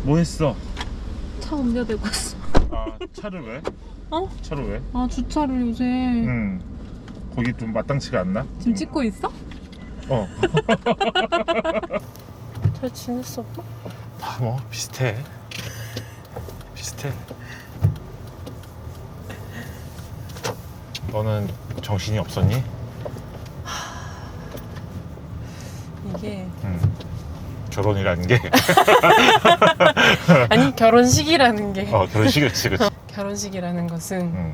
뭐 했어? 차 옮겨대고 있어. 아, 차를 왜? 어? 차를 왜? 아, 주차를 요새 거기 좀 마땅치가 않나? 지금 찍고 있어? 어. 잘 지냈어, 오빠? 아, 뭐 비슷해. 비슷해. 너는 정신이 없었니? 이게 결혼이라는 게 아니 결혼식이라는 게 결혼식이지, 그치? 결혼식이라는 것은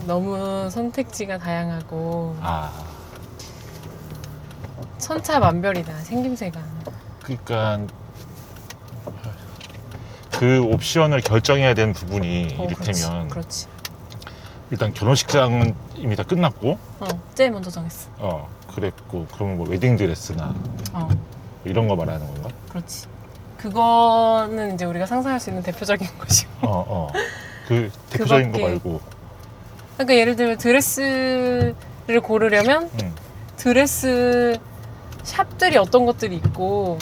너무 선택지가 다양하고 아, 천차만별이다, 생김새가. 그러니까 그 옵션을 결정해야 되는 부분이 이를테면 그렇지. 일단 결혼식장은 이미 다 끝났고 제일 먼저 정했어. 그랬고, 그러면 뭐 웨딩드레스나 이런 거 말하는 건가? 그렇지. 그거는 이제 우리가 상상할 수 있는 대표적인 것이고. 그 대표적인 거 그밖에- 말고. 그러니까 예를 들면 드레스를 고르려면 드레스 샵들이 어떤 것들이 있고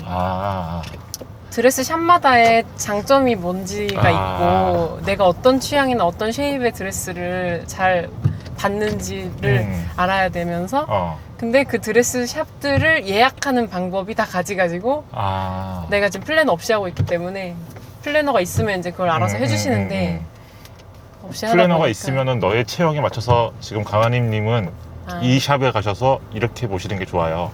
드레스 샵마다의 장점이 뭔지가 있고 내가 어떤 취향이나 어떤 쉐입의 드레스를 잘 받는지를 알아야 되면서 근데 그 드레스 샵들을 예약하는 방법이 다 가지가지고 내가 지금 플래너 없이 하고 있기 때문에 플래너가 있으면 이제 그걸 알아서 해주시는데 없이 하다 플래너가 보니까 있으면은 너의 체형에 맞춰서 지금 강하님님은 이 샵에 가셔서 이렇게 보시는 게 좋아요,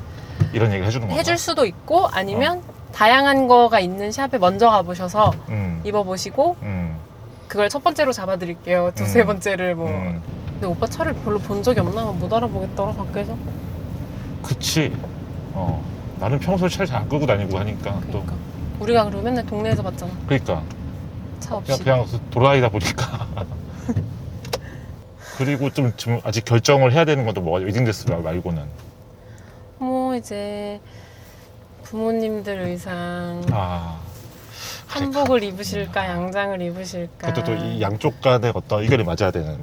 이런 얘기를 해주는 건가? 해줄 수도 있고 아니면 다양한 거가 있는 샵에 먼저 가보셔서 입어보시고 그걸 첫 번째로 잡아드릴게요. 두세 번째를 뭐 근데 오빠 차를 별로 본 적이 없나? 못 알아보겠더라 밖에서. 그치. 나는 평소에 차를 잘 안 끌고 다니고 하니까. 그러니까 우리가 그리고 맨날 동네에서 봤잖아. 그러니까 차 없이. 그냥 돌아다니다 보니까. 그리고 좀 아직 결정을 해야 되는 것도 뭐가 웨딩드레스 말고는 뭐 이제 부모님들 의상 한복을 입으실까 양장을 입으실까. 그것도 또 이 양쪽 간의 어떤 의견이 맞아야 되는.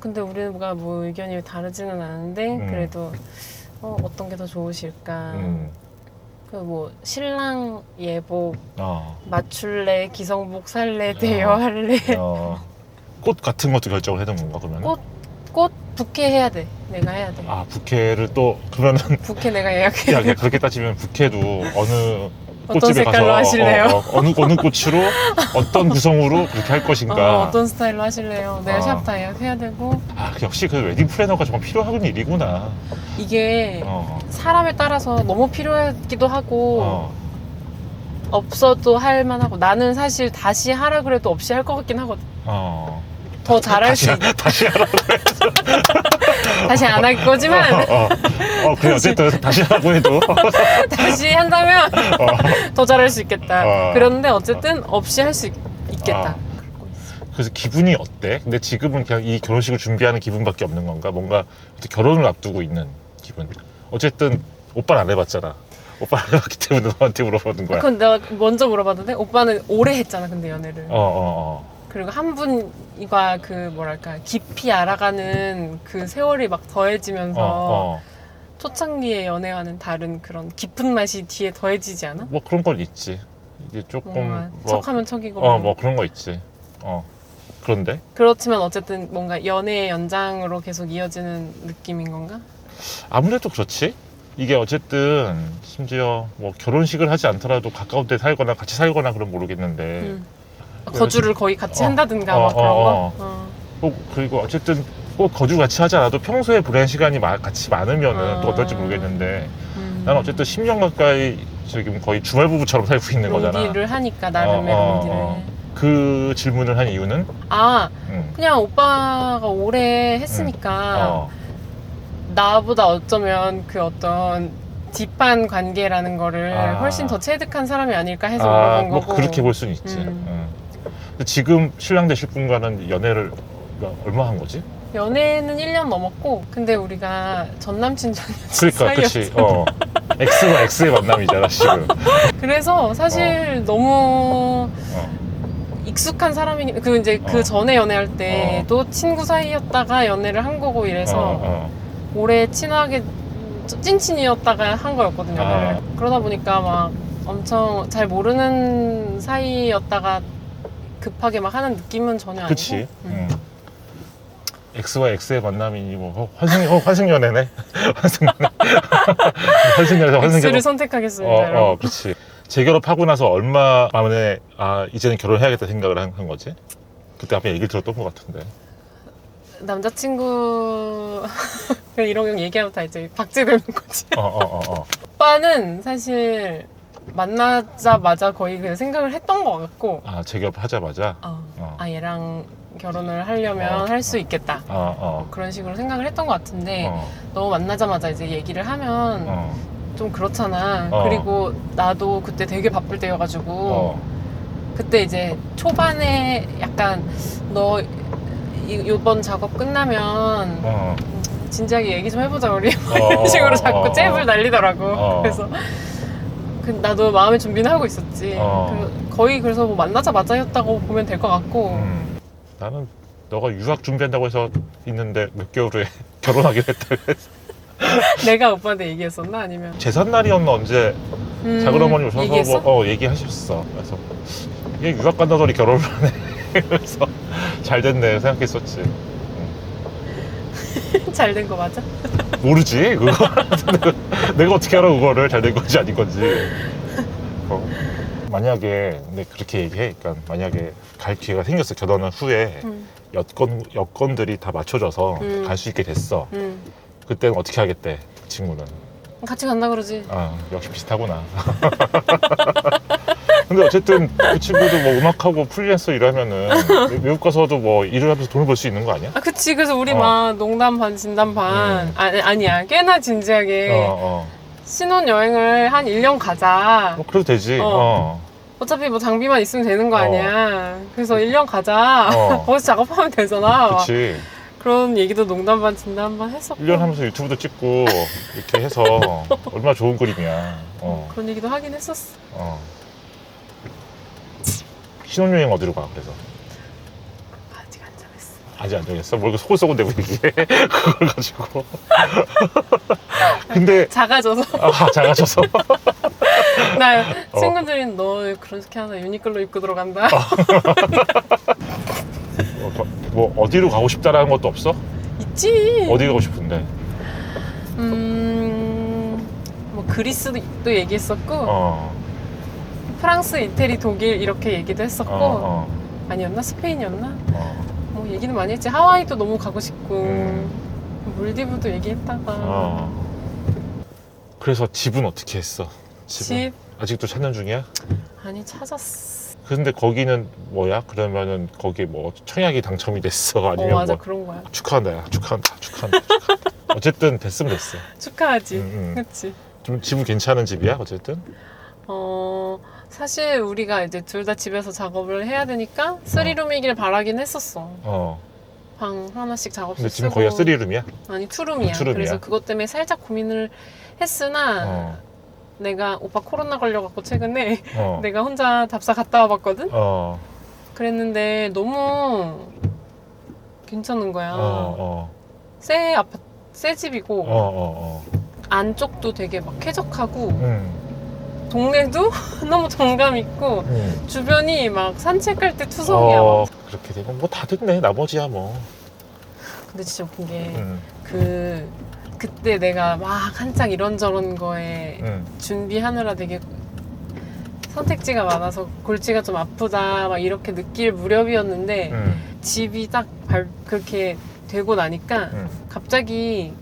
근데 우리가 뭐 의견이 다르지는 않은데 그래도 어떤 게 더 좋으실까. 그 뭐 신랑 예복 맞출래, 기성복 살래, 대여할래. 꽃 같은 것도 결정을 해야 되는 건가 그러면? 꽃 부케 해야 돼. 내가 해야 돼. 부케를 또 그러면은 부케 내가 예약해. 야, 그렇게 따지면 부케도 어느 어떤 꽃집에 색깔로 가서 하실래요? 어느 꽃으로 어떤 구성으로 그렇게 할 것인가. 어떤 스타일로 하실래요? 내가 샵 다 예약해야 되고. 역시 그 웨딩 플래너가 정말 필요한 일이구나. 이게 사람에 따라서 너무 필요하기도 하고 없어도 할 만하고. 나는 사실 다시 하라 그래도 없이 할 것 같긴 하거든. 더 잘할 수 있... 다시 하라고 해도 다시 안 할 거지만 그래 어쨌든 다시 하라고 해도 다시 한다면 더 잘할 수 있겠다. 그런데 어쨌든 없이 할 수 있겠다. 그래서 기분이 어때? 근데 지금은 그냥 이 결혼식을 준비하는 기분밖에 없는 건가? 뭔가 결혼을 앞두고 있는 기분. 어쨌든 오빠는 안 해봤잖아. 오빠는 안 해봤기 때문에 너한테 물어보는 거야. 그건 내가 먼저 물어봤는데 오빠는 오래 했잖아 근데 연애를. 그리고 한 분과 그 뭐랄까 깊이 알아가는 그 세월이 막 더해지면서 초창기의 연애와는 다른 그런 깊은 맛이 뒤에 더해지지 않아? 뭐 그런 건 있지. 이게 조금 척하면 척이고 뭐 그런 거 있지. 그런데 그렇지만 어쨌든 뭔가 연애의 연장으로 계속 이어지는 느낌인 건가? 아무래도 그렇지. 이게 어쨌든 심지어 뭐 결혼식을 하지 않더라도 가까운 데 살거나 같이 살거나 그럼 모르겠는데 거주를 거의 같이 한다든가 막 그런 거? 그리고 어쨌든 꼭 거주 같이 하지 않아도 평소에 보낸 시간이 같이 많으면은 또 어떨지 모르겠는데 나는 어쨌든 10년 가까이 지금 거의 주말 부부처럼 살고 있는 거잖아. 롱디를 하니까 나름의 롱디를. 그 질문을 한 이유는? 그냥 오빠가 오래 했으니까 나보다 어쩌면 그 어떤 딥한 관계라는 거를 훨씬 더 체득한 사람이 아닐까 해서 물어본 뭐 거고. 그렇게 볼 수는 있지. 근데 지금 신랑 되실 분과는 연애를 얼마 한 거지? 연애는 1년 넘었고 근데 우리가 전남친 전여친 그러니까 사이였어. 그치. X와 X의 만남이잖아 지금. 그래서 사실 너무 익숙한 사람이니 그 이제 그 전에 연애할 때도 친구 사이였다가 연애를 한 거고 이래서 오래 친하게 찐친이었다가 한 거였거든요. 그러다 보니까 막 엄청 잘 모르는 사이였다가 급하게 막 하는 느낌은 전혀 아니고. 그치. X와 X의 만남이니 뭐 환승연애네. 환승연애에서 X를 선택하겠습니다. 여러분. 그렇지. 재결합하고 나서 얼마 만에 이제는 결혼해야겠다 생각을 한 거지? 그때 앞에 얘기를 들었던 것 같은데. 남자친구 이런 거 얘기하면 다 이제 박제되는 거지. 어. 오빠는 사실 만나자마자 거의 그냥 생각을 했던 것 같고. 재결합하자마자. 얘랑 결혼을 하려면 할 수 있겠다. 그런 식으로 생각을 했던 것 같은데 너무 만나자마자 이제 얘기를 하면 좀 그렇잖아. 그리고 나도 그때 되게 바쁠 때여가지고 그때 이제 초반에 약간 너 이번 작업 끝나면 진지하게 얘기 좀 해보자 우리 이런 식으로 자꾸 잽을 날리더라고. 그래서 나도 마음의 준비는 하고 있었지. 거의 그래서 뭐 만나자마자였다고 보면 될 것 같고. 나는 너가 유학 준비한다고 해서 있는데 몇 개월 후에 결혼하기로 했다 그래서. 내가 오빠한테 얘기했었나? 아니면 제삿날이었나 언제 작은어머니 오셔서 얘기했어? 얘기하셨어. 그래서 얘 유학 간다더니 결혼을 하네. 그래서 잘 됐네 생각했었지. 잘 된 거 맞아? 모르지 그거. 내가 어떻게 알아 그거를 잘 된 건지 아닌 건지. 만약에 근데 그렇게 얘기해. 그러니까 만약에 갈 기회가 생겼어. 결혼한 후에 여건들이 다 맞춰져서 갈 수 있게 됐어. 그때는 어떻게 하겠대 그 친구는. 같이 간다 그러지. 역시 비슷하구나. 근데 어쨌든 그 친구도 뭐 음악하고 프리랜서 일하면은 외국 가서도 뭐 일을 하면서 돈을 벌 수 있는 거 아니야? 그치. 그래서 우리 막 농담 반 진담 반 아니야 꽤나 진지하게 신혼여행을 한 1년 가자. 그래도 되지. 어차피 뭐 장비만 있으면 되는 거 아니야. 그래서 1년 가자. 거기서 작업하면 되잖아. 그치. 그런 얘기도 농담 반 진담 반 했었고. 1년 하면서 유튜브도 찍고 이렇게 해서 얼마나 좋은 그림이야. 그런 얘기도 하긴 했었어. 신혼여행 어디로 가 그래서? 아직 안 정했어. 아직 안 정했어? 뭘 소곤소곤대고 얘기해. 그걸 가지고. 근데 작아져서. 작아져서. 나 친구들이 너 그렇게 하나 유니클로 입고 들어간다. 뭐 어디로 가고 싶다라는 것도 없어? 있지. 어디 가고 싶은데? 뭐 그리스도 얘기했었고 프랑스, 이태리, 독일 이렇게 얘기도 했었고 아니었나? 스페인이었나? 뭐 얘기는 많이 했지. 하와이도 너무 가고 싶고 몰디브도 얘기했다가. 그래서 집은 어떻게 했어? 집? 아직도 찾는 중이야? 아니 찾았어. 근데 거기는 뭐야? 그러면은 거기 뭐 청약이 당첨이 됐어? 아니면 맞아. 뭐 그런 거야. 축하한다 야 축하한다. 어쨌든 됐으면 됐어. 축하하지. 그치. 좀 집은 괜찮은 집이야 어쨌든? 사실 우리가 이제 둘 다 집에서 작업을 해야 되니까 3룸이길 바라긴 했었어. 방 하나씩 작업실 근데 지금 쓰고. 거기가 3룸이야? 아니 2룸이야. 2룸이야. 그래서 그것 때문에 살짝 고민을 했으나 내가 오빠 코로나 걸려갖고 최근에 내가 혼자 답사 갔다 와봤거든? 그랬는데 너무 괜찮은 거야. 새 집이고 안쪽도 되게 막 쾌적하고 동네도 너무 정감 있고 주변이 막 산책할 때 투성이야. 그렇게 되면 뭐 다 됐네 나머지야 뭐. 근데 진짜 웃긴 게 그때 내가 막 한창 이런저런 거에 준비하느라 되게 선택지가 많아서 골치가 좀 아프다 막 이렇게 느낄 무렵이었는데 집이 딱 그렇게 되고 나니까 갑자기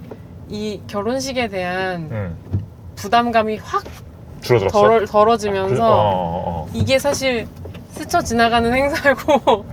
이 결혼식에 대한 부담감이 확 줄어들었어? 덜어지면서 이게 사실 스쳐 지나가는 행사고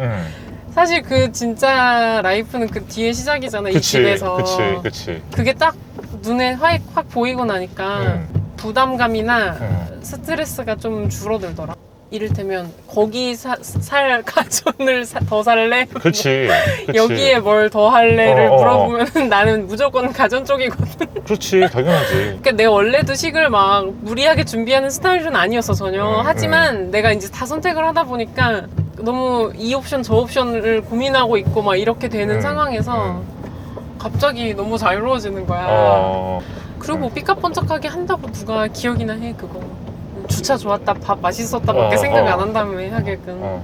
사실 그 진짜 라이프는 그 뒤에 시작이잖아. 이 집에서. 그치. 그게 딱 눈에 확 보이고 나니까 부담감이나 스트레스가 좀 줄어들더라. 이를테면 거기 살 가전을 더 살래? 그치. 여기에 뭘 더 할래를 물어보면 나는 무조건 가전 쪽이거든. 그렇지 당연하지. 그러니까 내가 원래도 식을 막 무리하게 준비하는 스타일은 아니었어 전혀. 하지만 내가 이제 다 선택을 하다 보니까 너무 이 옵션 저 옵션을 고민하고 있고 막 이렇게 되는 상황에서 갑자기 너무 자유로워지는 거야. 그리고 뭐 삐까뻔쩍하게 한다고 누가 기억이나 해 그거. 주차 좋았다, 밥 맛있었다밖에 생각 안 한다며 하게끔.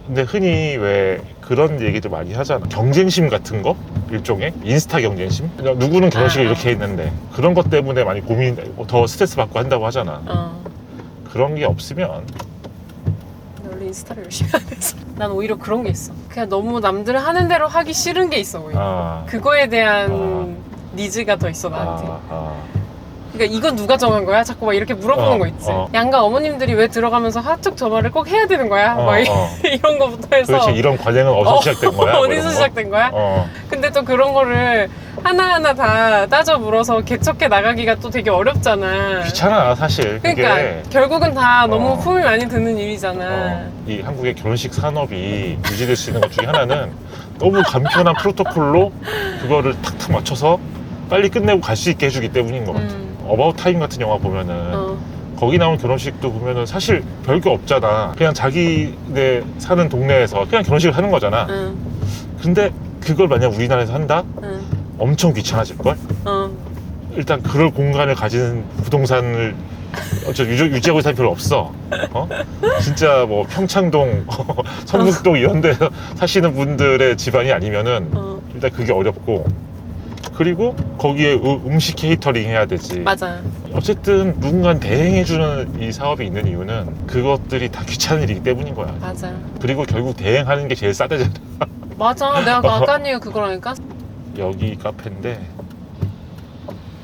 근데 흔히 왜 그런 얘기도 많이 하잖아. 경쟁심 같은 거? 일종의 인스타 경쟁심? 누구는 결혼식을 이렇게 했는데 그런 것 때문에 많이 고민, 더 스트레스 받고 한다고 하잖아. 그런 게 없으면 원래 인스타를 열심히 안 해서 난 오히려 그런 게 있어. 그냥 너무 남들 하는 대로 하기 싫은 게 있어 오히려. 그거에 대한 니즈가 더 있어 나한테. 그러니까 이건 누가 정한 거야? 자꾸 막 이렇게 물어보는 거 있지. 양가 어머님들이 왜 들어가면서 하축 저말을 꼭 해야 되는 거야? 막 이런 거부터 해서. 그렇지, 이런 관행은 어디서 시작된 거야? 어디서 시작된 거야? 근데 또 그런 거를 하나하나 다 따져 물어서 개척해 나가기가 또 되게 어렵잖아. 귀찮아 사실. 그러니까 그게. 결국은 다 너무 품이 많이 드는 일이잖아. 이 한국의 결혼식 산업이 유지될 수 있는 것 중에 하나는 너무 간편한 프로토콜로 그거를 탁탁 맞춰서 빨리 끝내고 갈 수 있게 해주기 때문인 것 같아. 어바웃 타임 같은 영화 보면은 거기 나온 결혼식도 보면은 사실 별게 없잖아. 그냥 자기네 사는 동네에서 그냥 결혼식을 하는 거잖아. 근데 그걸 만약 우리나라에서 한다? 엄청 귀찮아질걸? 일단 그럴 공간을 가지는 부동산을 유지하고 있는 사람이 별로 없어. 진짜 뭐 평창동, 성북동 이런 데 사시는 분들의 집안이 아니면은 일단 그게 어렵고, 그리고 거기에 음식 케이터링 해야 되지. 맞아. 어쨌든 누군가 대행해주는 이 사업이 있는 이유는 그것들이 다 귀찮은 일이기 때문인 거야. 맞아. 그리고 결국 대행하는 게 제일 싸대잖아. 맞아. 내가 아까 한 얘기가 그거라니까. 여기 카페인데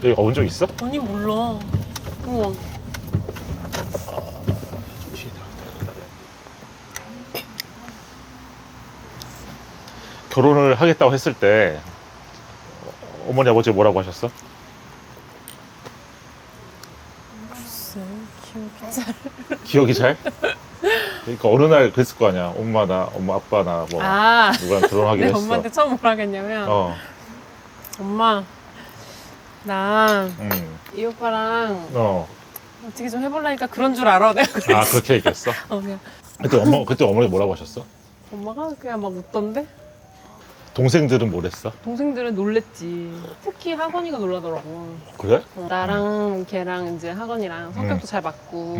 여기 가본 적 있어? 아니 몰라. 우와. 결혼을 하겠다고 했을 때 어머니 아버지 뭐라고 하셨어? 글쎄 기억이 잘. 기억이 잘? 그러니까 어느 날 그랬을 거 아니야. 엄마 아빠 나 뭐 누구랑 결혼하기로 내 했어. 엄마한테 처음 뭐라 하겠냐면 엄마 나 이 오빠랑 어떻게 좀 해보려니까 그런 줄 알아. 내가 그랬어. 아 그렇게 얘기했어? 그냥 그때 어머니 뭐라고 하셨어? 엄마가 그냥 막 웃던데? 동생들은 뭐랬어? 동생들은 놀랬지. 특히 학원이가 놀라더라고. 그래? 나랑 걔랑 이제 학원이랑 성격도 잘 맞고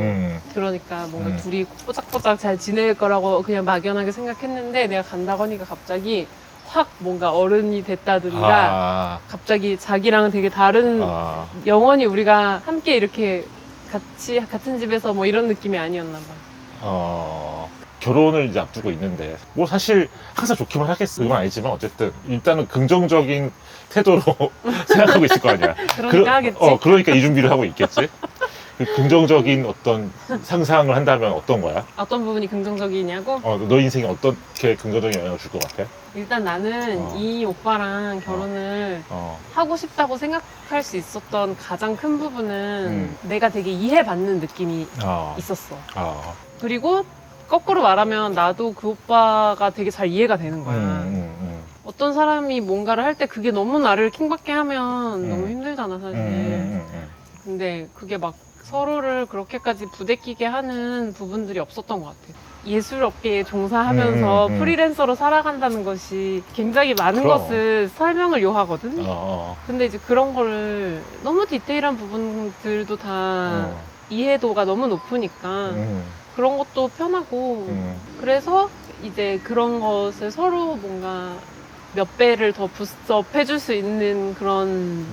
그러니까 뭔가 둘이 뽀짝뽀짝 잘 지낼 거라고 그냥 막연하게 생각했는데 내가 간다고 하니까 갑자기 확 뭔가 어른이 됐다든가 갑자기 자기랑은 되게 다른 영원히 우리가 함께 이렇게 같은 집에서 뭐 이런 느낌이 아니었나 봐. 결혼을 이제 앞두고 있는데 뭐 사실 항상 좋기만 하겠어. 그건 아니지만 어쨌든 일단은 긍정적인 태도로 생각하고 있을 거 아니야. 그러니까 하겠지. 그러니까 이 준비를 하고 있겠지. 그 긍정적인 어떤 상상을 한다면 어떤 거야? 어떤 부분이 긍정적이냐고? 너 인생에 어떻게 긍정적인 영향을 줄 것 같아? 일단 나는 이 오빠랑 결혼을 하고 싶다고 생각할 수 있었던 가장 큰 부분은 내가 되게 이해받는 느낌이 있었어. 그리고 거꾸로 말하면 나도 그 오빠가 되게 잘 이해가 되는 거야. 어떤 사람이 뭔가를 할 때 그게 너무 나를 킹받게 하면 너무 힘들잖아 사실. 근데 그게 막 서로를 그렇게까지 부대끼게 하는 부분들이 없었던 것 같아. 예술업계에 종사하면서 프리랜서로 살아간다는 것이 굉장히 많은 그럼. 것을 설명을 요하거든. 근데 이제 그런 거를 너무 디테일한 부분들도 다 이해도가 너무 높으니까 그런 것도 편하고 그래서 이제 그런 것을 서로 뭔가 몇 배를 더 부스트업 해줄 수 있는 그런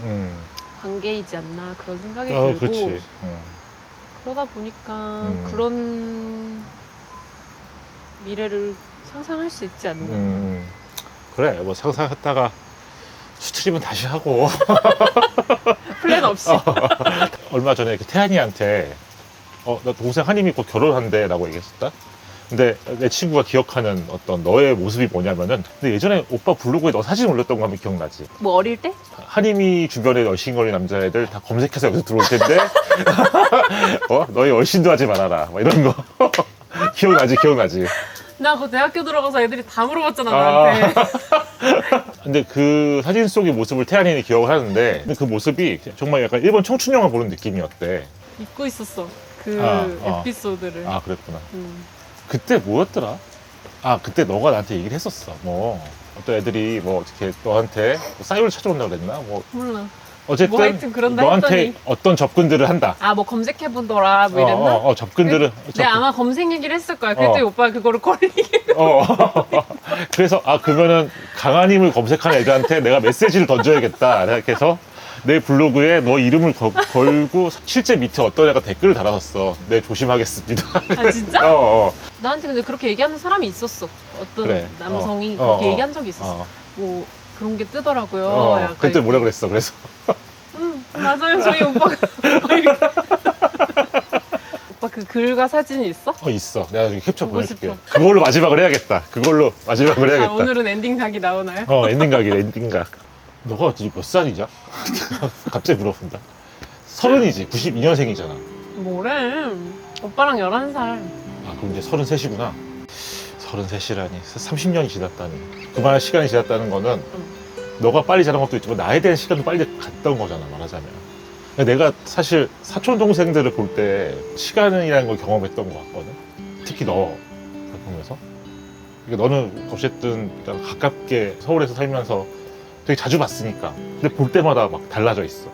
관계이지 않나 그런 생각이 들고 그렇지. 그러다 보니까 그런 미래를 상상할 수 있지 않나. 그래 뭐 상상했다가 수트림은 다시 하고 플랜 없이. 얼마 전에 태안이한테 나 동생 한임이 곧 결혼한대 라고 얘기했었다. 근데 내 친구가 기억하는 어떤 너의 모습이 뭐냐면은 근데 예전에 오빠 블로그에 너 사진 올렸던 거 하면 기억나지? 뭐 어릴 때? 한임이 주변에 얼씬거리는 남자애들 다 검색해서 여기서 들어올 텐데 너희 얼씬도 하지 말아라 막 이런 거 기억나지? 나 그 대학교 들어가서 애들이 다 물어봤잖아 나한테. 근데 그 사진 속의 모습을 태안이는 기억을 하는데 근데 그 모습이 정말 약간 일본 청춘 영화 보는 느낌이었대. 잊고 있었어 그 에피소드를. 그랬구나. 그때 뭐였더라? 그때 너가 나한테 얘기를 했었어. 뭐 어떤 애들이 뭐 어떻게 너한테 뭐 싸이를 찾아온다고 그랬나? 뭐 몰라. 어쨌든 뭐 하여튼 그런다 너한테 했더니. 어떤 접근들을 한다. 아 뭐 검색해보더라 뭐 이랬나? 접근들을. 내가 아마 검색 얘기를 했을 거야. 그랬더니 오빠가 그거를 걸리게. 그래서 그러면은 강한 힘을 검색한 애들한테 내가 메시지를 던져야겠다 생각해서 내 블로그에 너 이름을 걸고 실제 밑에 어떤 애가 댓글을 달았었어. 네, 조심하겠습니다. 아 진짜? 어. 나한테 근데 그렇게 얘기하는 사람이 있었어. 어떤 그래. 남성이 어. 그렇게 얘기한 적이 있었어. 뭐 그런 게 뜨더라고요. 약간 그때 뭐라 그랬어? 그래서 맞아요. 저희 오빠가 이렇게. 오빠 그 글과 사진이 있어? 있어. 내가 여기 캡처 보고 보내줄게. 싶어. 그걸로 마지막을 해야겠다. 그걸로 마지막을 아, 해야겠다. 오늘은 엔딩 각이 나오나요? 엔딩각이래, 엔딩각. 너가 지금 몇 살이냐? 갑자기 물어본다. 30이지. 92년생이잖아. 뭐래? 오빠랑 11살. 그럼 이제 33이구나. 33이라니. 30년이 지났다니. 그만한 시간이 지났다는 거는 너가 빨리 자란 것도 있지만 나에 대한 시간도 빨리 갔던 거잖아, 말하자면. 내가 사실 사촌 동생들을 볼 때 시간이라는 걸 경험했던 것 같거든. 특히 너 보면서. 그러니까 너는 어쨌든 가깝게 서울에서 살면서 되게 자주 봤으니까. 근데 볼 때마다 막 달라져 있어.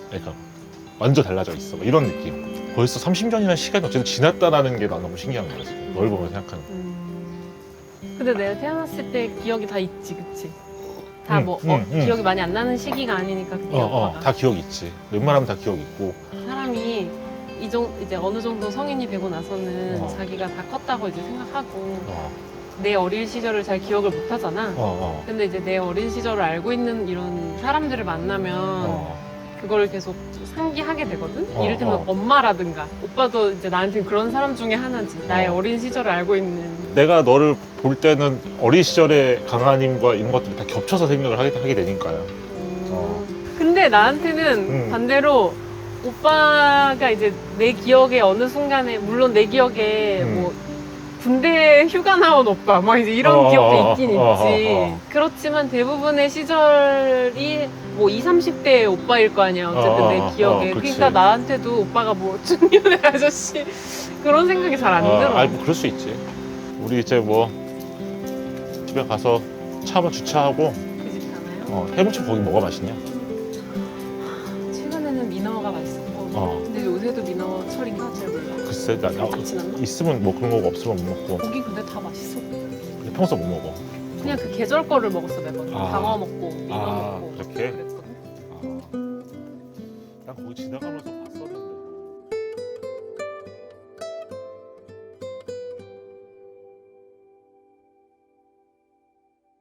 그러니까 완전 달라져 있어. 막 이런 느낌. 벌써 30년이라는 시간이 어쨌든 지났다라는 게 난 너무 신기한 거야, 지금. 널 보면서 생각하는 거. 근데 내가 태어났을 때 기억이 다 있지, 그치? 다 기억이 많이 안 나는 시기가 아니니까 그때 오빠가. 다 기억 있지. 웬만하면 다 기억 있고. 사람이 이제 어느 정도 성인이 되고 나서는 어. 자기가 다 컸다고 이제 생각하고 어, 내 어린 시절을 잘 기억을 못 하잖아. 어, 근데 이제 내 어린 시절을 알고 있는 이런 사람들을 만나면 그걸 계속 상기하게 되거든? 이를테면 엄마라든가. 오빠도 이제 나한테 그런 사람 중에 하나지. 나의 어린 시절을 알고 있는. 내가 너를 볼 때는 어린 시절의 강한임과 이런 것들이 다 겹쳐서 생각을 하게 되니까요. 근데 나한테는 반대로 오빠가 이제 내 기억에 어느 순간에, 물론 내 기억에 뭐 군대 휴가 나온 오빠 막 이제 이런 기억도 있긴 있지. 그렇지만 대부분의 시절이 뭐 20, 30대의 오빠일 거 아니야. 어쨌든 내 기억에. 그러니까 나한테도 오빠가 뭐 중년의 아저씨 그런 생각이 잘 안 들어. 뭐 그럴 수 있지. 우리 이제 뭐 집에 가서 차 한번 주차하고 그 집 가나요? 해물찜 거기 뭐가 맛있냐? 최근에는 민어가 맛있었고. 근데 요새도 민어 철인가? 잘 몰라. 글쎄, 같이 났나? 있으면 뭐 그런 거고 없으면 못 먹고. 고기 근데 다 맛있어. 근데 평소 못 먹어. 그냥 그 계절 거를 먹었어 매번. 방어 먹고 민어 먹고 그렇게? 그랬거든. 난 거기 지나가면서